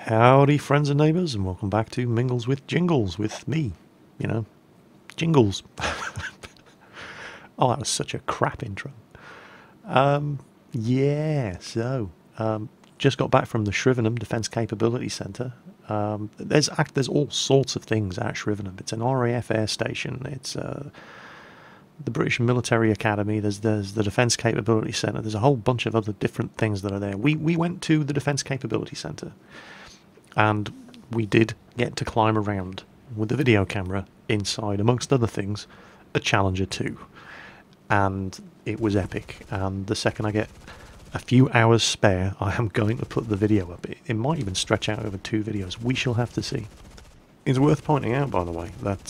Howdy, friends and neighbours, and welcome back to Mingles with Jingles with me, Jingles. Oh, that was such a crap intro. Just got back from the Shrivenham Defence Capability Centre. There's all sorts of things at Shrivenham. It's an RAF air station. It's the British Military Academy. There's the Defence Capability Centre. There's a whole bunch of other different things that are there. We went to the Defence Capability Centre, and we did get to climb around with the video camera inside, amongst other things, a Challenger 2. And it was epic. And the second I get a few hours spare, I am going to put the video up. It might even stretch out over 2 videos. We shall have to see. It's worth pointing out, by the way, that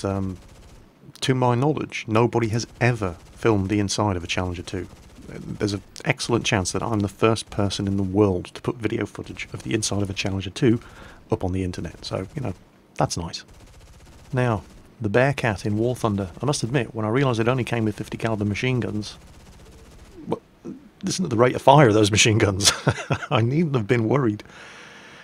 to my knowledge, nobody has ever filmed the inside of a Challenger 2. There's an excellent chance that I'm the first person in the world to put video footage of the inside of a Challenger 2 up on the internet. So, that's nice. Now, the Bearcat in War Thunder. I must admit, when I realised it only came with 50 caliber machine guns, listen to the rate of fire of those machine guns. I needn't have been worried.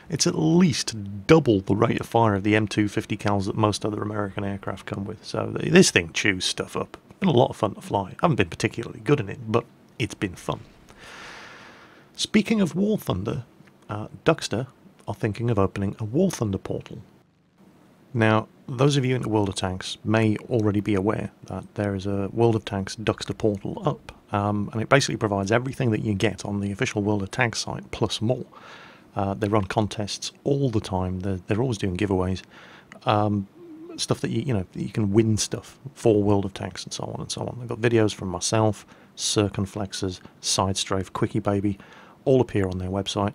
It's at least double the rate of fire of the M2 50 cals that most other American aircraft come with. So this thing chews stuff up. It's been a lot of fun to fly. I haven't been particularly good in it, but it's been fun. Speaking of War Thunder, Duxter are thinking of opening a War Thunder portal. Now, those of you in the World of Tanks may already be aware that there is a World of Tanks Duxter portal up, and it basically provides everything that you get on the official World of Tanks site, plus more. They run contests all the time. They're always doing giveaways, stuff that you can win stuff for World of Tanks and so on and so on. They've got videos from myself, Circumflexers, Sidestrafe, Quickie Baby, all appear on their website.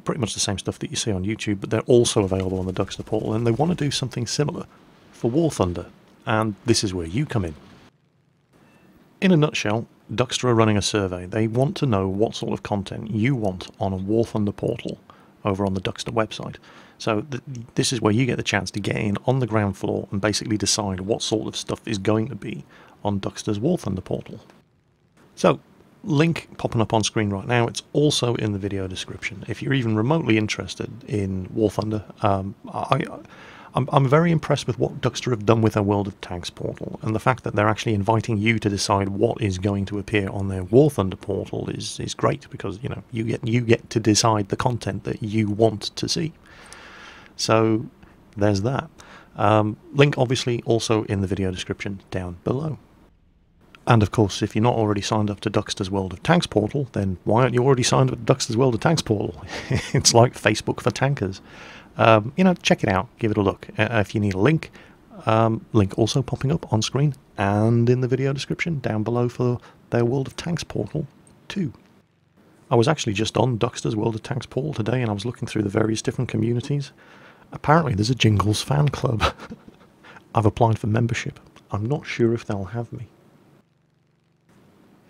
Pretty much the same stuff that you see on YouTube, but they're also available on the Duxter portal, and they want to do something similar for War Thunder, and this is where you come in. In a nutshell, Duxter are running a survey. They want to know what sort of content you want on a War Thunder portal over on the Duxter website. So this is where you get the chance to get in on the ground floor and basically decide what sort of stuff is going to be on Duxter's War Thunder portal. So, link popping up on screen right now. It's also in the video description. If you're even remotely interested in War Thunder, I'm very impressed with what Duxter have done with their World of Tanks portal, and the fact that they're actually inviting you to decide what is going to appear on their War Thunder portal is great, because you get to decide the content that you want to see. So there's that. Link obviously also in the video description down below. And of course, if you're not already signed up to Duxter's World of Tanks portal, then why aren't you already signed up to Duxter's World of Tanks portal? It's like Facebook for tankers. Check it out, give it a look. If you need a link, link also popping up on screen and in the video description down below for their World of Tanks portal too. I was actually just on Duxter's World of Tanks portal today, and I was looking through the various different communities. Apparently there's a Jingles fan club. I've applied for membership. I'm not sure if they'll have me.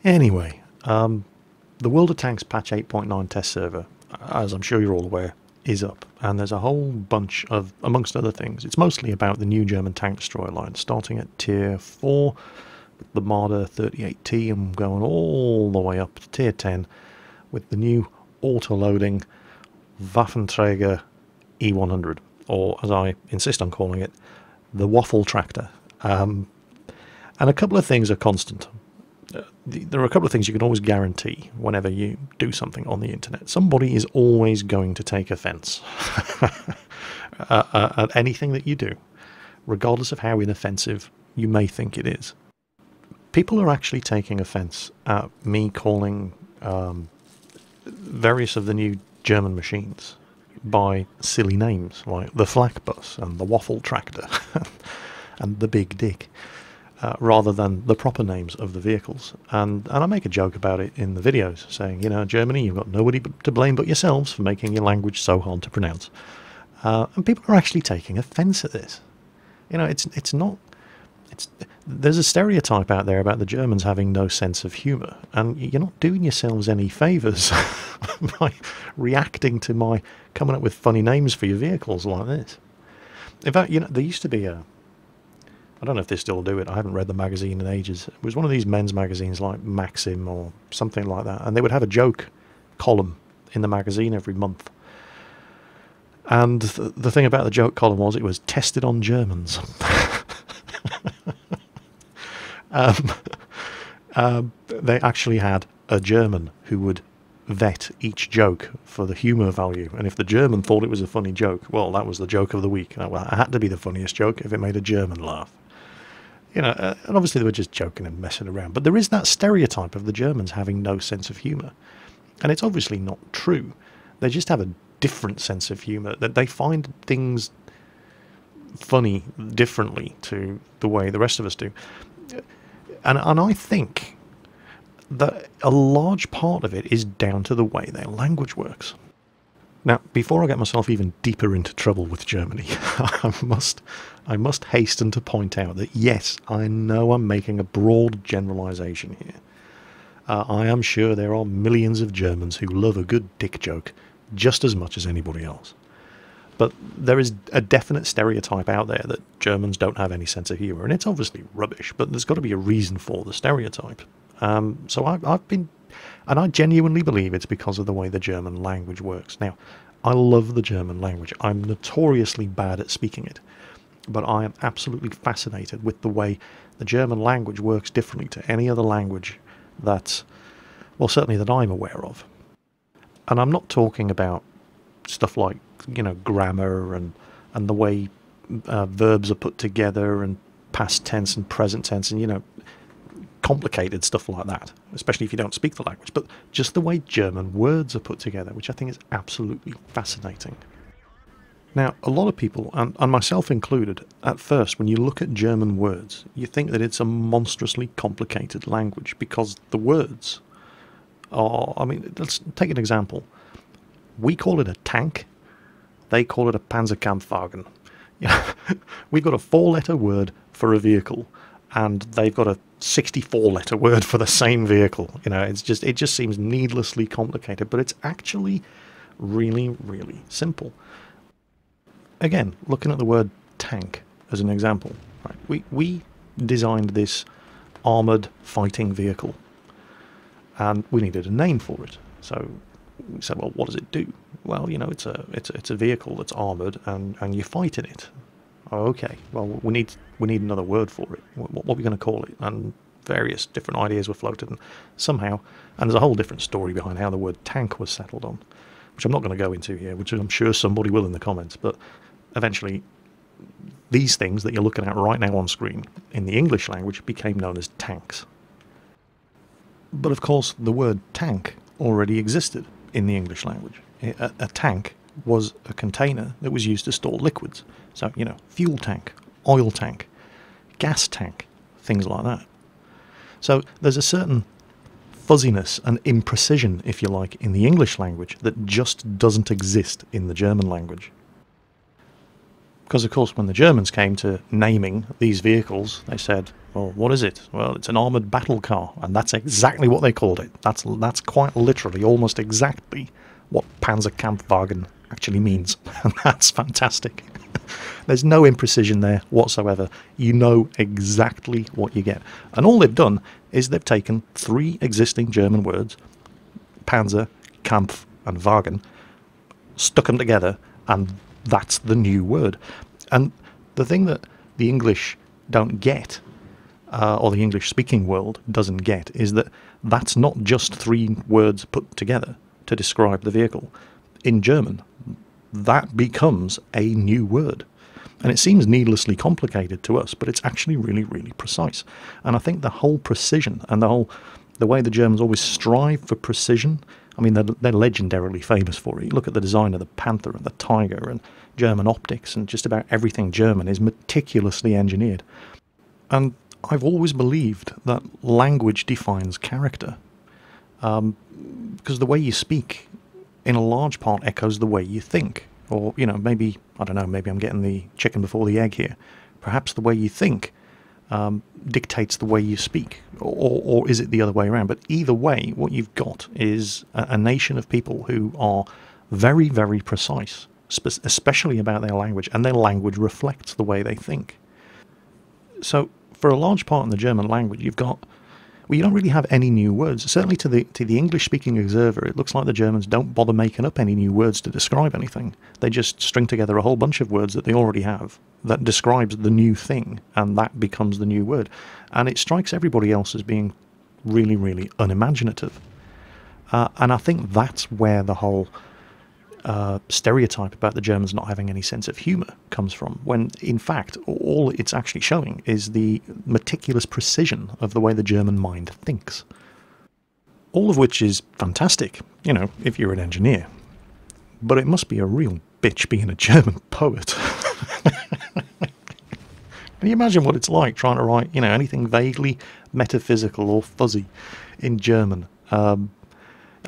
Anyway, the World of Tanks patch 8.9 test server, as I'm sure you're all aware, is up, and there's a whole bunch of, amongst other things, it's mostly about the new German tank destroyer line, starting at tier 4 with the Marder 38T and going all the way up to tier 10 with the new auto-loading Waffenträger E100, or as I insist on calling it, the Waffle Tractor. And a couple of things are constant. There are a couple of things you can always guarantee whenever you do something on the internet. Somebody is always going to take offence at anything that you do, regardless of how inoffensive you may think it is. People are actually taking offence at me calling various of the new German machines by silly names like the Flak Bus and the Waffle Tractor and the Big Dick. Rather than the proper names of the vehicles. And I make a joke about it in the videos, saying, Germany, you've got nobody to blame but yourselves for making your language so hard to pronounce. And people are actually taking offence at this. There's a stereotype out there about the Germans having no sense of humour, and you're not doing yourselves any favours by reacting to my coming up with funny names for your vehicles like this. In fact, there used to be I don't know if they still do it. I haven't read the magazine in ages. It was one of these men's magazines like Maxim or something like that. And they would have a joke column in the magazine every month. And the thing about the joke column was it was tested on Germans. They actually had a German who would vet each joke for the humour value, and if the German thought it was a funny joke, well, that was the joke of the week. Well, it had to be the funniest joke if it made a German laugh. You know, and obviously they were just joking and messing around, but there is that stereotype of the Germans having no sense of humour, and it's obviously not true. They just have a different sense of humour, that they find things funny differently to the way the rest of us do. And I think that a large part of it is down to the way their language works. Now, before I get myself even deeper into trouble with Germany, I must hasten to point out that yes, I know I'm making a broad generalisation here. I am sure there are millions of Germans who love a good dick joke just as much as anybody else. But there is a definite stereotype out there that Germans don't have any sense of humour, and it's obviously rubbish, but there's got to be a reason for the stereotype. So I've been, and I genuinely believe it's because of the way the German language works. Now, I love the German language. I'm notoriously bad at speaking it, but I am absolutely fascinated with the way the German language works differently to any other language that, well, certainly that I'm aware of. And I'm not talking about stuff like, you know, grammar and the way verbs are put together and past tense and present tense and, you know, complicated stuff like that, especially if you don't speak the language, but just the way German words are put together, which I think is absolutely fascinating. Now, a lot of people, and myself included, at first, when you look at German words, you think that it's a monstrously complicated language because the words are, I mean, let's take an example. We call it a tank, they call it a Panzerkampfwagen. Yeah, we've got a 4-letter word for a vehicle, and they've got a 64-letter word for the same vehicle. You know, it just seems needlessly complicated, but it's actually really, really simple. Again, looking at the word tank as an example, right? We designed this armoured fighting vehicle, and we needed a name for it. So we said, well, what does it do? Well, you know, it's a vehicle that's armoured, and you fight in it. Oh, okay. Well, we need another word for it. What are we going to call it? And various different ideas were floated, and somehow, and there's a whole different story behind how the word tank was settled on, which I'm not going to go into here, which I'm sure somebody will in the comments. But eventually, these things that you're looking at right now on screen in the English language became known as tanks. But of course, the word tank already existed in the English language. A tank was a container that was used to store liquids. So, you know, fuel tank, oil tank, gas tank, things like that. So there's a certain fuzziness and imprecision, if you like, in the English language that just doesn't exist in the German language. Because, of course, when the Germans came to naming these vehicles, they said, well, what is it? Well, it's an armoured battle car, and that's exactly what they called it. That's quite literally, almost exactly what Panzerkampfwagen actually means, and that's fantastic. There's no imprecision there whatsoever. You know exactly what you get. And all they've done is they've taken 3 existing German words, Panzer, Kampf, and Wagen, stuck them together, and that's the new word. And the thing that the English don't get, or the English-speaking world doesn't get, is that that's not just 3 words put together to describe the vehicle. In German, that becomes a new word. And it seems needlessly complicated to us, but it's actually really, really precise. And I think the whole precision and the way the Germans always strive for precision, I mean, they're legendarily famous for it. You look at the design of the Panther and the Tiger and German optics, and just about everything German is meticulously engineered. And I've always believed that language defines character, because the way you speak, in a large part, echoes the way you think. Or, you know, maybe, I don't know, maybe I'm getting the chicken before the egg here. Perhaps the way you think dictates the way you speak, or is it the other way around? But either way, what you've got is a nation of people who are very, very precise, especially about their language, and their language reflects the way they think. So, for a large part in the German language, you've got Well, you don't really have any new words. Certainly to the English-speaking observer, it looks like the Germans don't bother making up any new words to describe anything. They just string together a whole bunch of words that they already have that describes the new thing, and that becomes the new word. And it strikes everybody else as being really, really unimaginative. And I think that's where the whole stereotype about the Germans not having any sense of humour comes from, when in fact all it's actually showing is the meticulous precision of the way the German mind thinks. All of which is fantastic, you know, if you're an engineer. But it must be a real bitch being a German poet. Can you imagine what it's like trying to write, you know, anything vaguely metaphysical or fuzzy in German?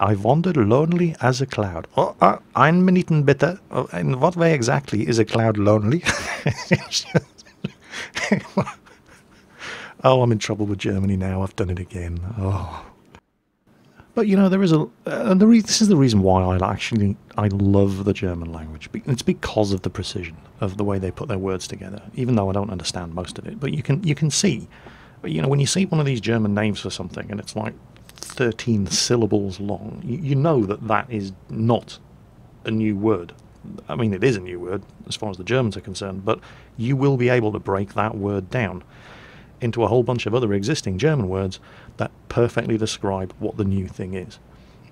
I wandered lonely as a cloud. Oh, ein Minuten bitte. Oh, in what way exactly is a cloud lonely? Oh, I'm in trouble with Germany now. I've done it again. Oh. But, you know, there is this is the reason why I love the German language. It's because of the precision of the way they put their words together, even though I don't understand most of it. But you can see, you know, when you see one of these German names for something and it's like 13 syllables long, you know that is not a new word. I mean, it is a new word as far as the Germans are concerned, but you will be able to break that word down into a whole bunch of other existing German words that perfectly describe what the new thing is.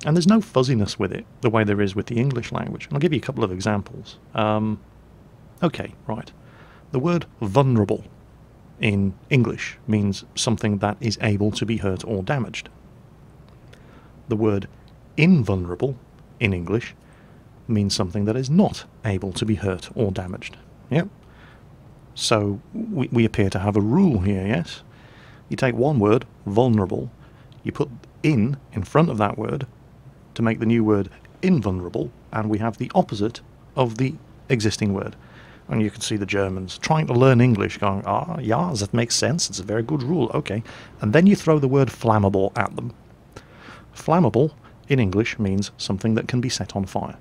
And there's no fuzziness with it the way there is with the English language. And I'll give you a couple of examples. Okay, right. The word vulnerable in English means something that is able to be hurt or damaged. The word invulnerable in English means something that is not able to be hurt or damaged. Yep. So we appear to have a rule here, yes? You take one word, vulnerable, you put in front of that word to make the new word invulnerable, and we have the opposite of the existing word. And you can see the Germans trying to learn English going, yeah, that makes sense, it's a very good rule, okay. And then you throw the word flammable at them. Flammable in English means something that can be set on fire.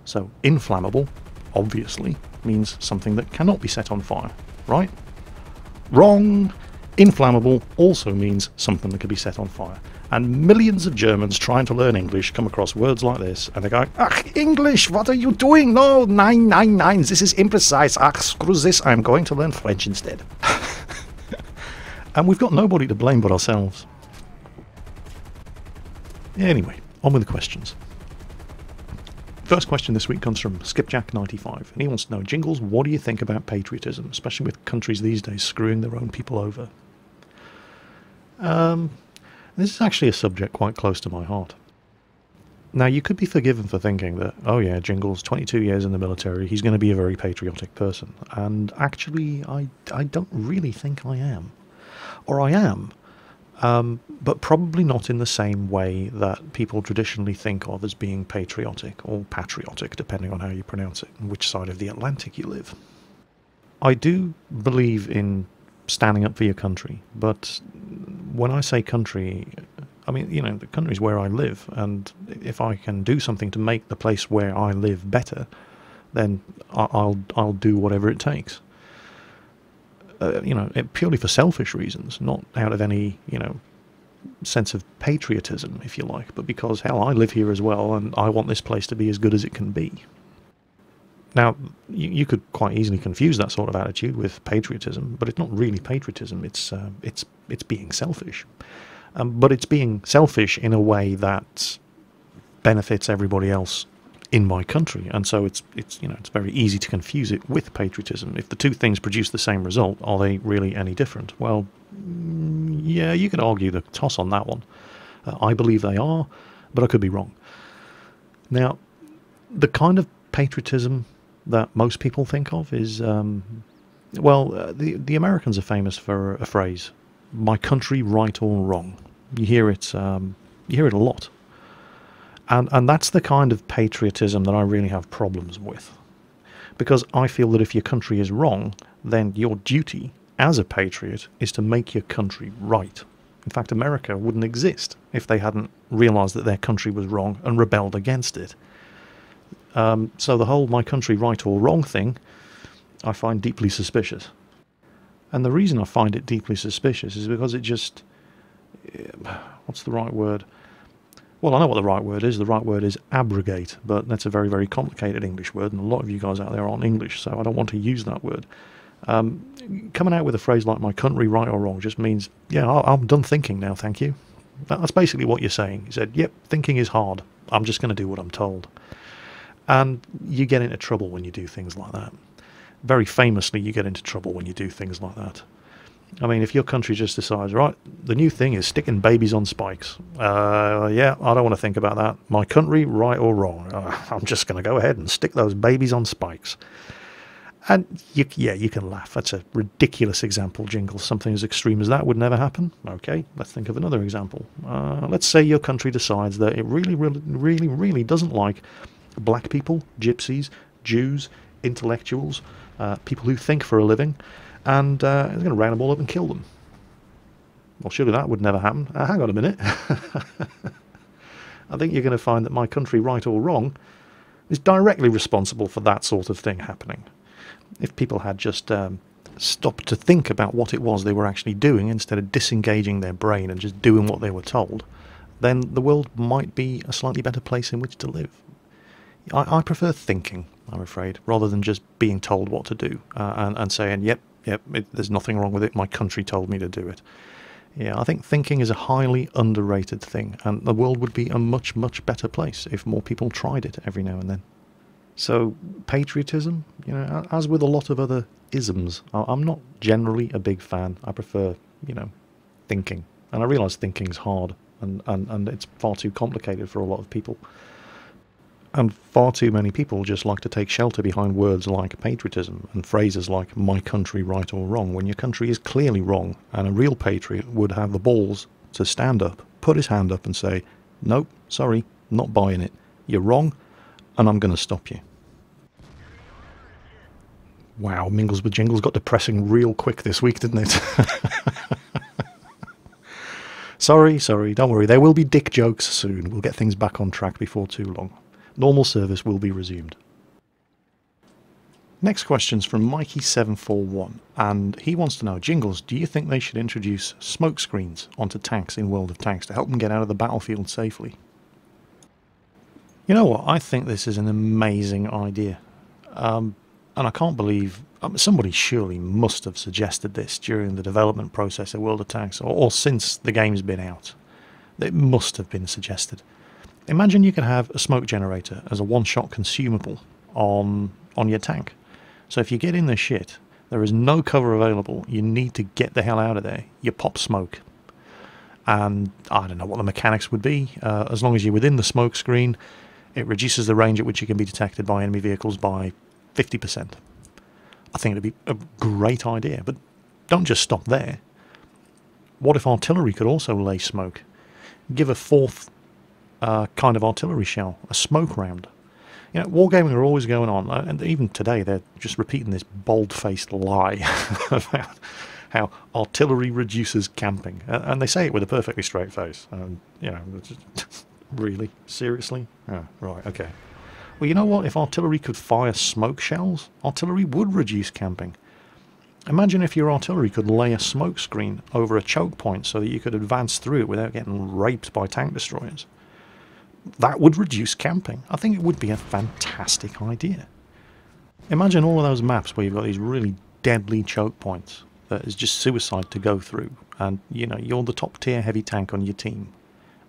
So inflammable, obviously, means something that cannot be set on fire, right? Wrong! Inflammable also means something that can be set on fire. And millions of Germans trying to learn English come across words like this, and they go, "Ach, English, what are you doing? No, nine, this is imprecise. Ach, screw this, I'm going to learn French instead." And we've got nobody to blame but ourselves. Anyway, on with the questions. First question this week comes from Skipjack95, and he wants to know, Jingles, what do you think about patriotism, especially with countries these days screwing their own people over? This is actually a subject quite close to my heart. Now, you could be forgiven for thinking that, oh yeah, Jingles, 22 years in the military, he's going to be a very patriotic person. And actually, I don't really think I am. Or I am. But probably not in the same way that people traditionally think of as being patriotic, or patriotic, depending on how you pronounce it, and which side of the Atlantic you live. I do believe in standing up for your country, but when I say country, I mean, you know, the country's where I live, and if I can do something to make the place where I live better, then I'll do whatever it takes. You know, purely for selfish reasons, not out of any, you know, sense of patriotism, if you like, but because, hell, I live here as well, and I want this place to be as good as it can be. Now, you could quite easily confuse that sort of attitude with patriotism, but it's not really patriotism. It's being selfish, but it's being selfish in a way that benefits everybody else in my country, and so it's you know, it's very easy to confuse it with patriotism. If the two things produce the same result, are they really any different? Well, yeah, you could argue the toss on that one. I believe they are, but I could be wrong. Now, the kind of patriotism that most people think of is, the Americans are famous for a phrase, "My country, right or wrong." You hear it a lot. And that's the kind of patriotism that I really have problems with. Because I feel that if your country is wrong, then your duty as a patriot is to make your country right. In fact, America wouldn't exist if they hadn't realised that their country was wrong and rebelled against it. So the whole "my country, right or wrong" thing, I find deeply suspicious. And the reason I find it deeply suspicious is because it just what's the right word? Well, I know what the right word is. The right word is abrogate, but that's a very, very complicated English word, and a lot of you guys out there aren't English, so I don't want to use that word. Coming out with a phrase like "my country, right or wrong" just means, yeah, I'm done thinking now, thank you. That's basically what you're saying. You said, yep, thinking is hard. I'm just going to do what I'm told. And you get into trouble when you do things like that. Very famously, you get into trouble when you do things like that. I mean, if your country just decides, right, the new thing is sticking babies on spikes. Yeah, I don't want to think about that. My country, right or wrong. I'm just going to go ahead and stick those babies on spikes. And you can laugh. That's a ridiculous example, Jingles. Something as extreme as that would never happen. Okay, let's think of another example. Let's say your country decides that it really doesn't like black people, gypsies, Jews, intellectuals, people who think for a living, and it's going to round them all up and kill them. Well, surely that would never happen. Hang on a minute. I think you're going to find that my country, right or wrong, is directly responsible for that sort of thing happening. If people had just stopped to think about what it was they were actually doing instead of disengaging their brain and just doing what they were told, then the world might be a slightly better place in which to live. I prefer thinking, I'm afraid, rather than just being told what to do and saying, yep, there's nothing wrong with it, my country told me to do it. Yeah, I think thinking is a highly underrated thing, and the world would be a much, much better place if more people tried it every now and then. So, patriotism, as with a lot of other isms, I'm not generally a big fan. I prefer, thinking. And I realise thinking's hard, and it's far too complicated for a lot of people. And far too many people just like to take shelter behind words like patriotism and phrases like my country, right or wrong, when your country is clearly wrong, and a real patriot would have the balls to stand up, put his hand up and say, nope, sorry, not buying it. You're wrong, and I'm going to stop you. Wow, Mingles with Jingles got depressing real quick this week, didn't it? Sorry, don't worry. There will be dick jokes soon. We'll get things back on track before too long. Normal service will be resumed. Next question's from Mikey741, and he wants to know, Jingles, do you think they should introduce smokescreens onto tanks in World of Tanks to help them get out of the battlefield safely? You know what? I think this is an amazing idea. And I can't believe... somebody surely must have suggested this during the development process of World of Tanks, or since the game's been out. It must have been suggested. Imagine you could have a smoke generator as a one-shot consumable on your tank. So if you get in the shit, there is no cover available, you need to get the hell out of there, you pop smoke. And I don't know what the mechanics would be. As long as you're within the smoke screen, it reduces the range at which you can be detected by enemy vehicles by 50%. I think it'd be a great idea, but don't just stop there. What if artillery could also lay smoke? Give a fourth kind of artillery shell, a smoke round. Wargaming are always going on, and even today they're just repeating this bold-faced lie about how artillery reduces camping, and they say it with a perfectly straight face. Really? Seriously? Oh, right, okay. Well, you know what? If artillery could fire smoke shells, artillery would reduce camping. Imagine if your artillery could lay a smoke screen over a choke point so that you could advance through it without getting raped by tank destroyers. That would reduce camping. I think it would be a fantastic idea. Imagine all of those maps where you've got these really deadly choke points that is just suicide to go through, and you're the top tier heavy tank on your team,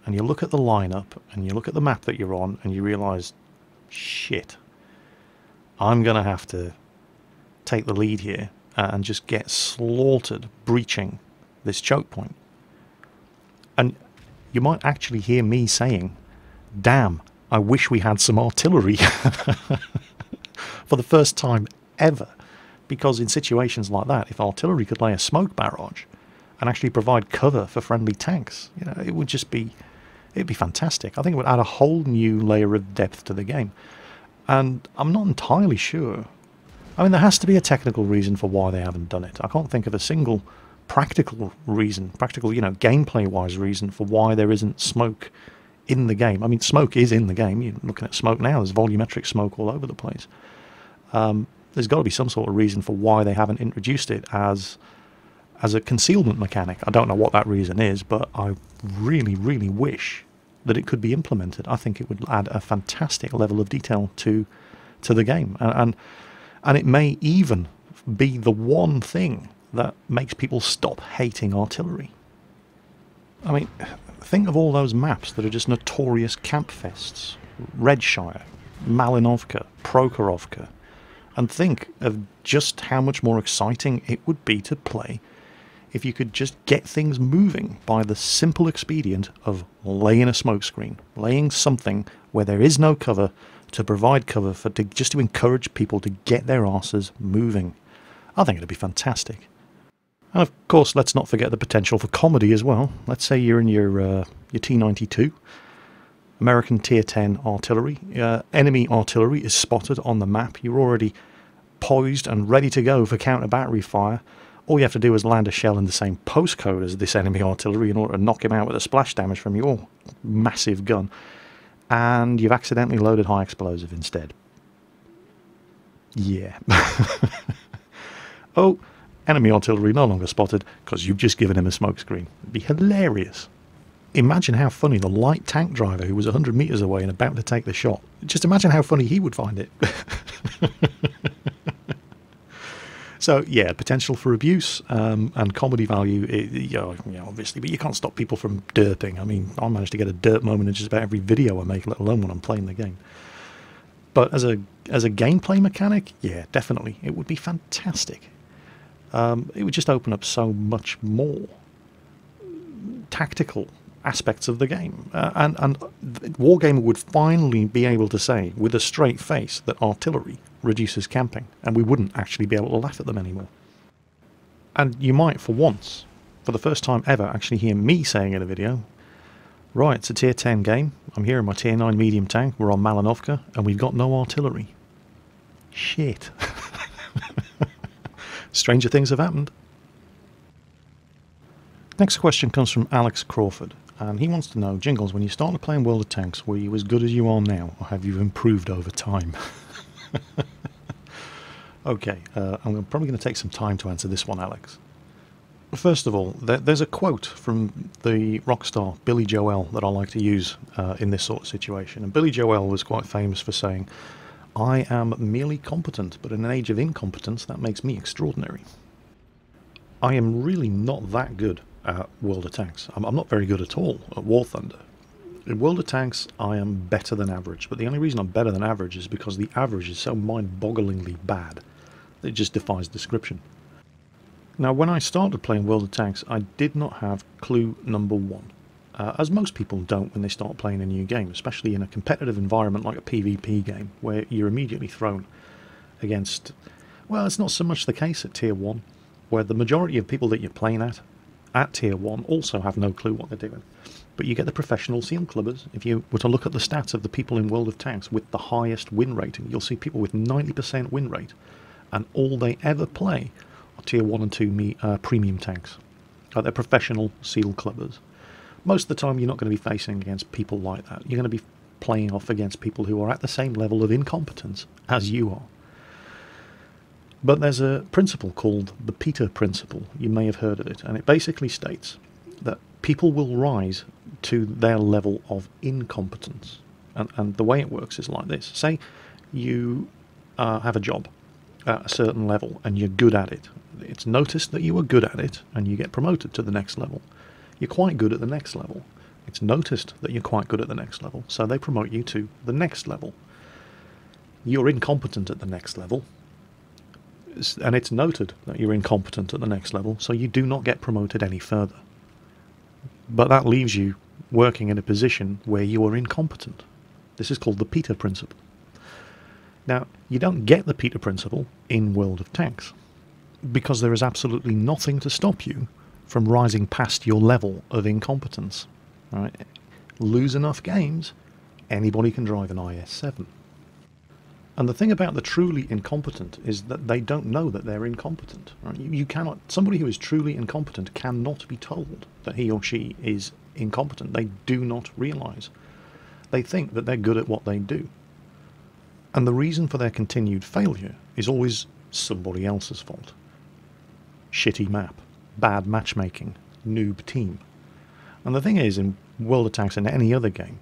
and you look at the lineup and you look at the map that you're on and you realise, shit, I'm going to have to take the lead here and just get slaughtered breaching this choke point. And you might actually hear me saying, damn, I wish we had some artillery for the first time ever. Because in situations like that, if artillery could lay a smoke barrage and actually provide cover for friendly tanks, it would just be, it'd be fantastic. I think it would add a whole new layer of depth to the game. And I'm not entirely sure. I mean, there has to be a technical reason for why they haven't done it. I can't think of a single practical reason, gameplay-wise reason for why there isn't smoke in the game. I mean, smoke is in the game. You're looking at smoke now. There's volumetric smoke all over the place. There's got to be some sort of reason for why they haven't introduced it as as a concealment mechanic. I don't know what that reason is, but I really, really wish that it could be implemented. I think it would add a fantastic level of detail to the game, and it may even be the one thing that makes people stop hating artillery. I mean, think of all those maps that are just notorious campfests. Redshire, Malinovka, Prokhorovka, and think of just how much more exciting it would be to play if you could just get things moving by the simple expedient of laying a smokescreen, laying something where there is no cover to provide cover for just to encourage people to get their arses moving. I think it'd be fantastic. And of course, let's not forget the potential for comedy as well. Let's say you're in your T-92, American Tier 10 artillery. Enemy artillery is spotted on the map. You're already poised and ready to go for counter-battery fire. All you have to do is land a shell in the same postcode as this enemy artillery in order to knock him out with a splash damage from your massive gun. And you've accidentally loaded high explosive instead. Yeah. Oh, enemy artillery no longer spotted because you've just given him a smokescreen. It'd be hilarious. Imagine how funny the light tank driver who was 100 meters away and about to take the shot. Just imagine how funny he would find it. So, yeah, potential for abuse and comedy value, obviously, but you can't stop people from derping. I mean, I managed to get a derp moment in just about every video I make, let alone when I'm playing the game. But as a gameplay mechanic, yeah, definitely, it would be fantastic. It would just open up so much more tactical aspects of the game. And Wargamer would finally be able to say, with a straight face, that artillery reduces camping, and we wouldn't actually be able to laugh at them anymore. And you might, for once, for the first time ever, actually hear me saying in a video, right, it's a Tier 10 game, I'm here in my Tier 9 medium tank, we're on Malinovka, and we've got no artillery. Shit. Stranger things have happened. Next question comes from Alex Crawford, and he wants to know, Jingles, when you started playing World of Tanks, were you as good as you are now, or have you improved over time? Okay, I'm probably going to take some time to answer this one, Alex. First of all, there's a quote from the rock star Billy Joel that I like to use in this sort of situation. And Billy Joel was quite famous for saying, I am merely competent, but in an age of incompetence, that makes me extraordinary. I am really not that good at World of Tanks. I'm not very good at all at War Thunder. In World of Tanks, I am better than average, but the only reason I'm better than average is because the average is so mind-bogglingly bad that it just defies description. Now, when I started playing World of Tanks, I did not have clue number one, as most people don't when they start playing a new game, especially in a competitive environment like a PvP game, where you're immediately thrown against... Well, it's not so much the case at Tier 1, where the majority of people that you're playing at Tier 1 also have no clue what they're doing. But you get the professional seal clubbers. If you were to look at the stats of the people in World of Tanks with the highest win rating, you'll see people with 90% win rate, and all they ever play are Tier 1 and 2 premium tanks. They're professional seal clubbers. Most of the time you're not going to be facing against people like that. You're going to be playing off against people who are at the same level of incompetence as you are. But there's a principle called the Peter Principle. You may have heard of it, and it basically states that people will rise to their level of incompetence. And the way it works is like this. Say you have a job at a certain level and you're good at it. It's noticed that you are good at it and you get promoted to the next level. You're quite good at the next level. It's noticed that you're quite good at the next level, so they promote you to the next level. You're incompetent at the next level, and it's noted that you're incompetent at the next level, so you do not get promoted any further. But that leaves you working in a position where you are incompetent. This is called the Peter Principle. Now, you don't get the Peter Principle in World of Tanks, because there is absolutely nothing to stop you from rising past your level of incompetence. Right? Lose enough games, anybody can drive an IS-7. And the thing about the truly incompetent is that they don't know that they're incompetent. Right? You cannot. Somebody who is truly incompetent cannot be told that he or she is incompetent. They do not realise. They think that they're good at what they do. And the reason for their continued failure is always somebody else's fault. Shitty map. bad matchmaking, noob team. And the thing is, in World of Tanks and any other game,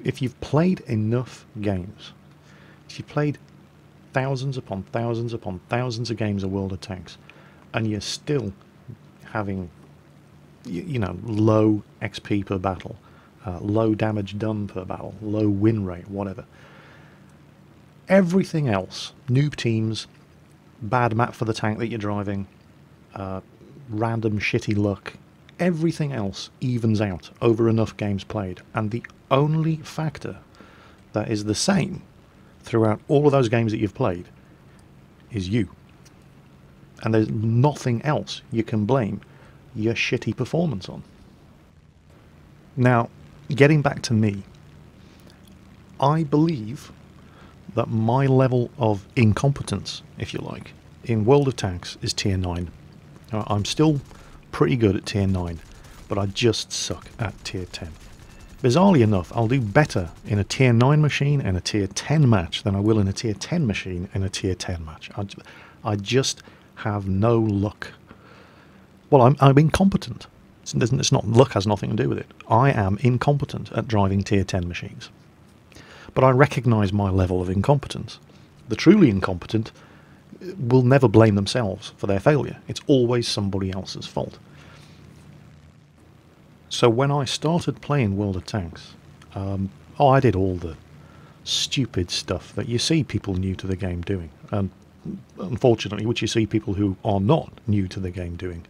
if you've played enough games, if you've played thousands upon thousands upon thousands of games of World of Tanks, and you're still having, low XP per battle, low damage done per battle, low win rate, whatever, everything else, noob teams, bad map for the tank that you're driving, random shitty luck, everything else evens out over enough games played. And the only factor that is the same throughout all of those games that you've played is you. And there's nothing else you can blame your shitty performance on. Now, getting back to me, I believe that my level of incompetence, if you like, in World of Tanks is tier 9. I'm still pretty good at tier 9, but I just suck at tier 10. Bizarrely enough, I'll do better in a tier 9 machine and a tier 10 match than I will in a tier 10 machine and a tier 10 match. I just have no luck. Well, I'm incompetent. It's not, luck has nothing to do with it. I am incompetent at driving tier 10 machines. But I recognise my level of incompetence. The truly incompetent will never blame themselves for their failure. It's always somebody else's fault. So when I started playing World of Tanks, I did all the stupid stuff that you see people new to the game doing. And unfortunately, which you see people who are not new to the game doing,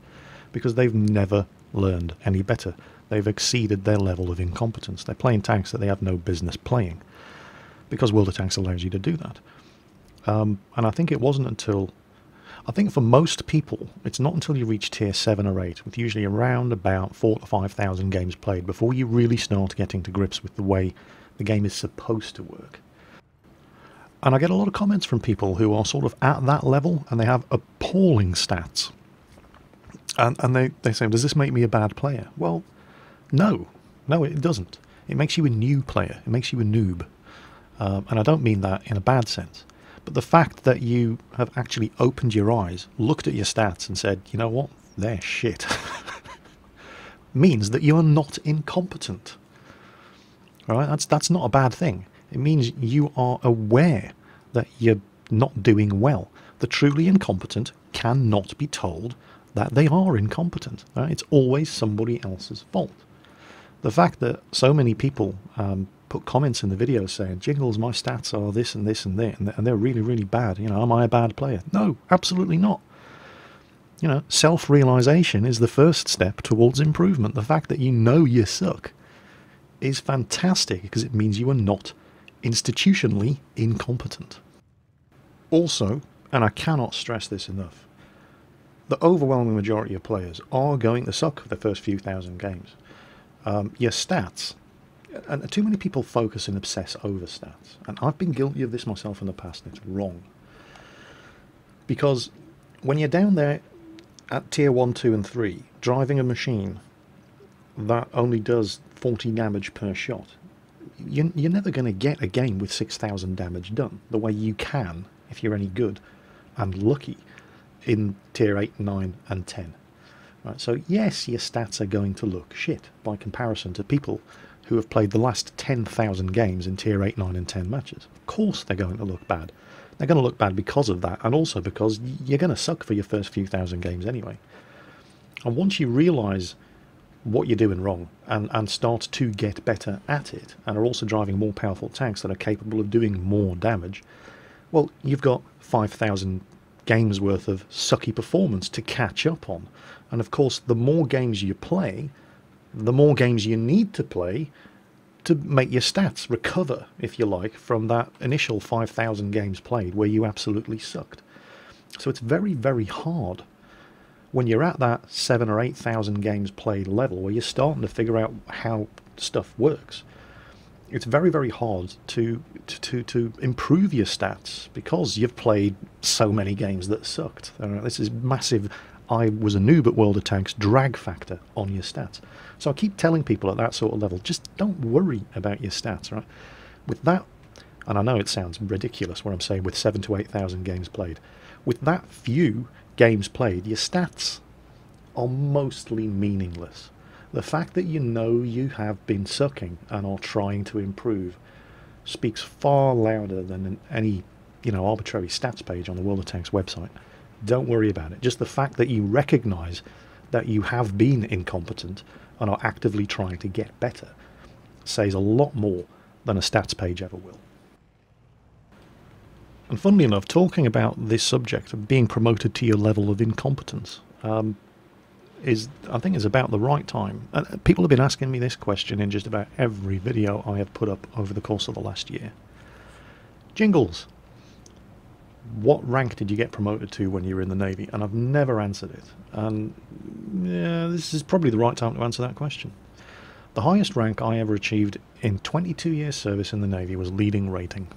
because they've never learned any better. They've exceeded their level of incompetence. They're playing tanks that they have no business playing, because World of Tanks allows you to do that. And I think it wasn't until, I think for most people, it's not until you reach tier 7 or 8, with usually around about 4,000 to 5,000 games played, before you really start getting to grips with the way the game is supposed to work. And I get a lot of comments from people who are sort of at that level, and they have appalling stats. And they say, does this make me a bad player? Well, no, it doesn't. It makes you a new player. It makes you a noob. And I don't mean that in a bad sense. But the fact that you have actually opened your eyes, looked at your stats and said, you know what, they're shit, means that you are not incompetent. All right? That's not a bad thing. It means you are aware that you're not doing well. The truly incompetent cannot be told that they are incompetent. Right? It's always somebody else's fault. The fact that so many people put comments in the video saying, Jingles, my stats are this and this and that, and they're really, really bad. You know, am I a bad player? No, absolutely not. You know, self-realization is the first step towards improvement. The fact that you know you suck is fantastic, because it means you are not institutionally incompetent. Also, and I cannot stress this enough, the overwhelming majority of players are going to suck for the first few thousand games. Your stats, and too many people focus and obsess over stats, and I've been guilty of this myself in the past, and it's wrong. Because when you're down there at tier 1, 2 and 3, driving a machine that only does 40 damage per shot, you're never going to get a game with 6,000 damage done, the way you can, if you're any good and lucky, in tier 8, 9 and 10. Right, so yes, your stats are going to look shit by comparison to people who have played the last 10,000 games in tier 8, 9 and 10 matches. Of course they're going to look bad. They're going to look bad because of that, and also because you're going to suck for your first few thousand games anyway. And once you realise what you're doing wrong and start to get better at it, and are also driving more powerful tanks that are capable of doing more damage, well, you've got 5,000 games worth of sucky performance to catch up on. And of course, the more games you play, the more games you need to play to make your stats recover, if you like, from that initial 5,000 games played where you absolutely sucked. So it's very, very hard when you're at that 7,000 or 8,000 games played level, where you're starting to figure out how stuff works. It's very, very hard to improve your stats because you've played so many games that sucked. This is massive. I was a noob at World of Tanks drag factor on your stats. So I keep telling people at that sort of level, just don't worry about your stats, right? With that, and I know it sounds ridiculous what I'm saying, with 7,000 to 8,000 games played, with that few games played, your stats are mostly meaningless. The fact that you know you have been sucking and are trying to improve speaks far louder than any, arbitrary stats page on the World of Tanks website. Don't worry about it. Just the fact that you recognize that you have been incompetent and are actively trying to get better says a lot more than a stats page ever will. And funnily enough, talking about this subject of being promoted to your level of incompetence I think is about the right time. And people have been asking me this question in just about every video I have put up over the course of the last year. Jingles, what rank did you get promoted to when you were in the Navy? And I've never answered it. And yeah, this is probably the right time to answer that question. The highest rank I ever achieved in 22 years service in the Navy was leading rating.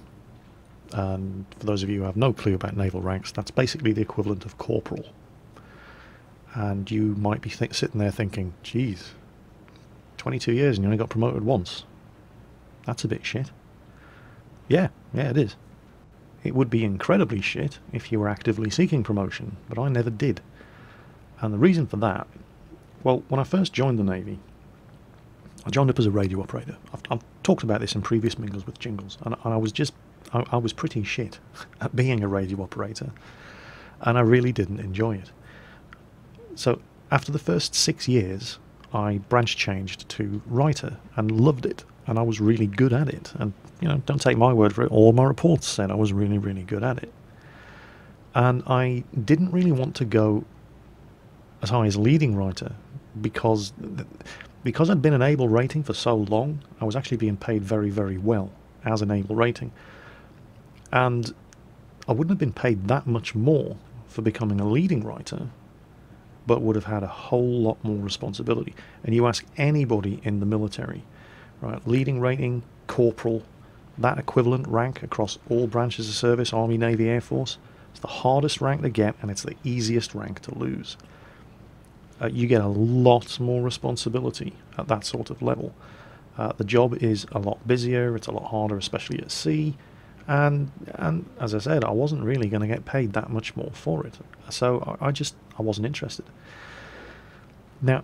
And for those of you who have no clue about naval ranks, that's basically the equivalent of corporal. And you might be sitting there thinking, geez, 22 years and you only got promoted once. That's a bit shit. Yeah, it is. It would be incredibly shit if you were actively seeking promotion, but I never did. And the reason for that, well, when I first joined the Navy, I joined up as a radio operator. I've talked about this in previous Mingles with Jingles, and I was pretty shit at being a radio operator, and I really didn't enjoy it. So after the first 6 years, I branch changed to writer and loved it, and I was really good at it. And don't take my word for it, all my reports said I was really, really good at it. And I didn't really want to go as high as leading writer because I'd been an able rating for so long. I was actually being paid very, very well as an able rating, and I wouldn't have been paid that much more for becoming a leading writer, but would have had a whole lot more responsibility. And you ask anybody in the military, right, leading rating, corporal, that equivalent rank across all branches of service, Army, Navy, Air Force, it's the hardest rank to get, and it's the easiest rank to lose. You get a lot more responsibility at that sort of level. The job is a lot busier, it's a lot harder, especially at sea, and as I said, I wasn't really going to get paid that much more for it. So I wasn't interested. Now,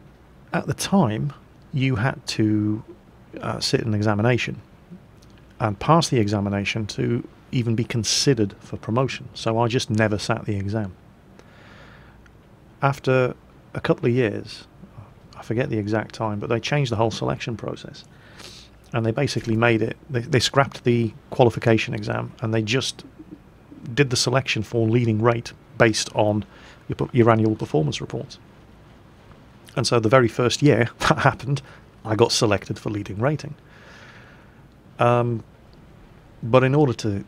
at the time, you had to sit an examination and pass the examination to even be considered for promotion. So I just never sat the exam. After a couple of years, I forget the exact time, but they changed the whole selection process. And they basically made it, they scrapped the qualification exam and they just did the selection for leading rate based on your annual performance reports. And so the very first year that happened, I got selected for leading rating. But in order to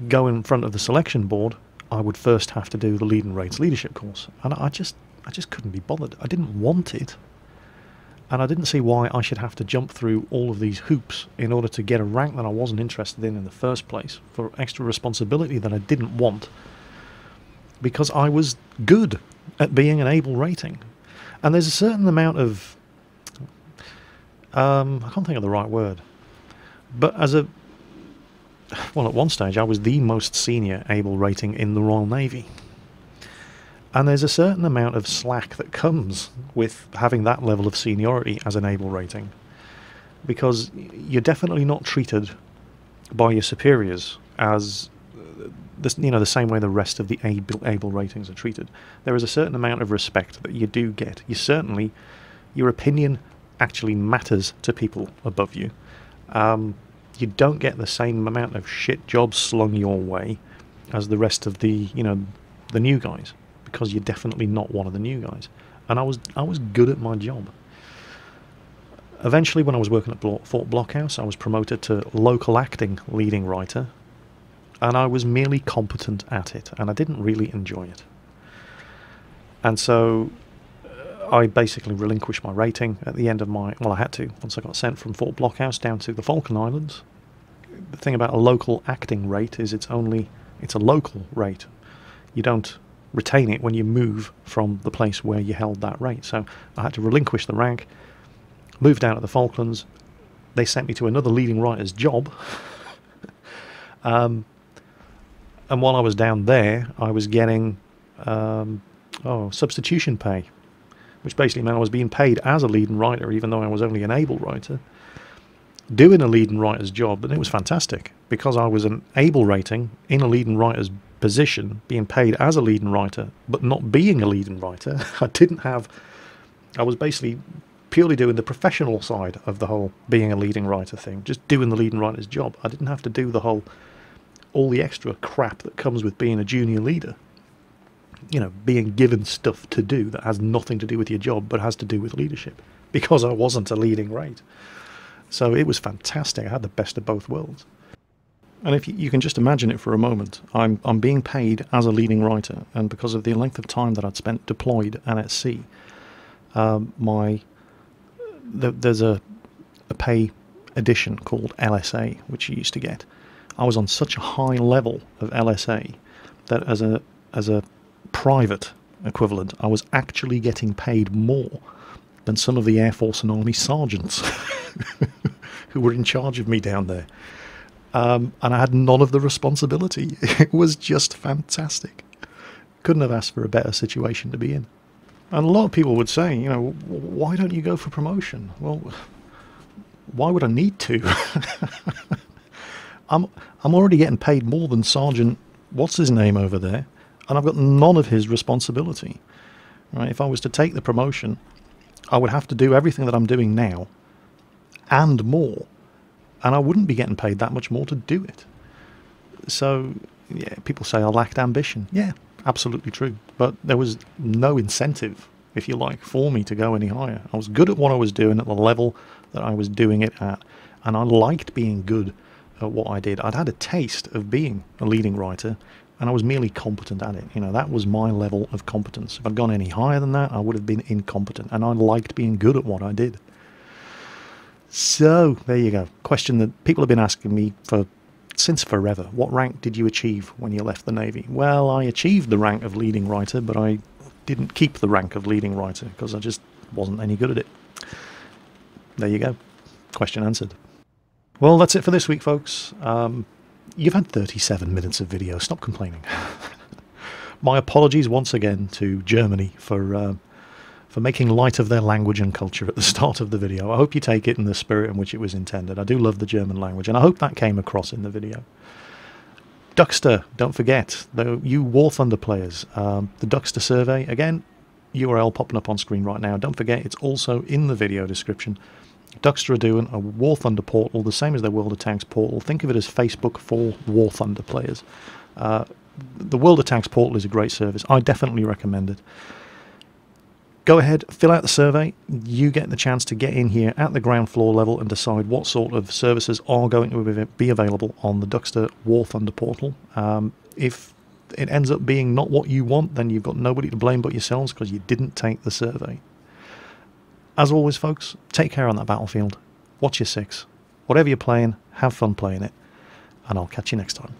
go in front of the selection board, I would first have to do the leading rates leadership course. And I just couldn't be bothered. I didn't want it. And I didn't see why I should have to jump through all of these hoops in order to get a rank that I wasn't interested in the first place, for extra responsibility that I didn't want, because I was good at being an able rating. And there's a certain amount of I can't think of the right word, but at one stage I was the most senior able rating in the Royal Navy. And there's a certain amount of slack that comes with having that level of seniority as an able rating, because you're definitely not treated by your superiors as the same way the rest of the able ratings are treated. There is a certain amount of respect that you do get. Your opinion actually matters to people above you. You don't get the same amount of shit jobs slung your way as the rest of the new guys, because you're definitely not one of the new guys. And I was good at my job. Eventually, when I was working at Fort Blockhouse, I was promoted to local acting leading writer, and I was merely competent at it, and I didn't really enjoy it. And so I basically relinquished my rating at the end of I had to, once I got sent from Fort Blockhouse down to the Falkland Islands. The thing about a local acting rate is it's a local rate. You don't retain it when you move from the place where you held that rate. So I had to relinquish the rank, moved down to the Falklands. They sent me to another leading writer's job. And while I was down there, I was getting substitution pay. which basically meant I was being paid as a leading writer, even though I was only an able writer, doing a leading writer's job, and it was fantastic because I was an able rating in a leading writer's position, being paid as a leading writer, but not being a leading writer. I was basically purely doing the professional side of the whole being a leading writer thing, just doing the leading writer's job. I didn't have to do all the extra crap that comes with being a junior leader. You know, being given stuff to do that has nothing to do with your job, but has to do with leadership, because I wasn't a leading rate. So it was fantastic. I had the best of both worlds. And if you can just imagine it for a moment, I'm being paid as a leading writer, and because of the length of time that I'd spent deployed and at sea, there's a pay edition called LSA, which you used to get. I was on such a high level of LSA that as a private equivalent, I was actually getting paid more than some of the Air Force and Army sergeants who were in charge of me down there. And I had none of the responsibility. It was just fantastic. Couldn't have asked for a better situation to be in. And a lot of people would say, you know, why don't you go for promotion? Well, why would I need to? I'm already getting paid more than Sergeant what's his name over there, and I've got none of his responsibility. Right? If I was to take the promotion, I would have to do everything that I'm doing now and more, and I wouldn't be getting paid that much more to do it. So, yeah, people say I lacked ambition. Yeah, absolutely true. But there was no incentive, if you like, for me to go any higher. I was good at what I was doing at the level that I was doing it at, and I liked being good at what I did. I'd had a taste of being a leading writer, and I was merely competent at it. You know, that was my level of competence. If I'd gone any higher than that, I would have been incompetent, and I liked being good at what I did. So, there you go. Question that people have been asking me since forever. What rank did you achieve when you left the Navy? Well, I achieved the rank of leading writer, but I didn't keep the rank of leading writer because I just wasn't any good at it. There you go. Question answered. Well, that's it for this week, folks. You've had 37 minutes of video. Stop complaining. My apologies once again to Germany for making light of their language and culture at the start of the video. I hope you take it in the spirit in which it was intended. I do love the German language, and I hope that came across in the video. Duxter, don't forget, you War Thunder players, the Duxter survey, again, URL popping up on screen right now. Don't forget, it's also in the video description. Duxter are doing a War Thunder portal, the same as their World of Tanks portal. Think of it as Facebook for War Thunder players. The World of Tanks portal is a great service. I definitely recommend it. Go ahead, fill out the survey. You get the chance to get in here at the ground floor level and decide what sort of services are going to be available on the Duxter War Thunder portal. If it ends up being not what you want, then you've got nobody to blame but yourselves because you didn't take the survey. As always, folks, take care on that battlefield. Watch your six. Whatever you're playing, have fun playing it. And I'll catch you next time.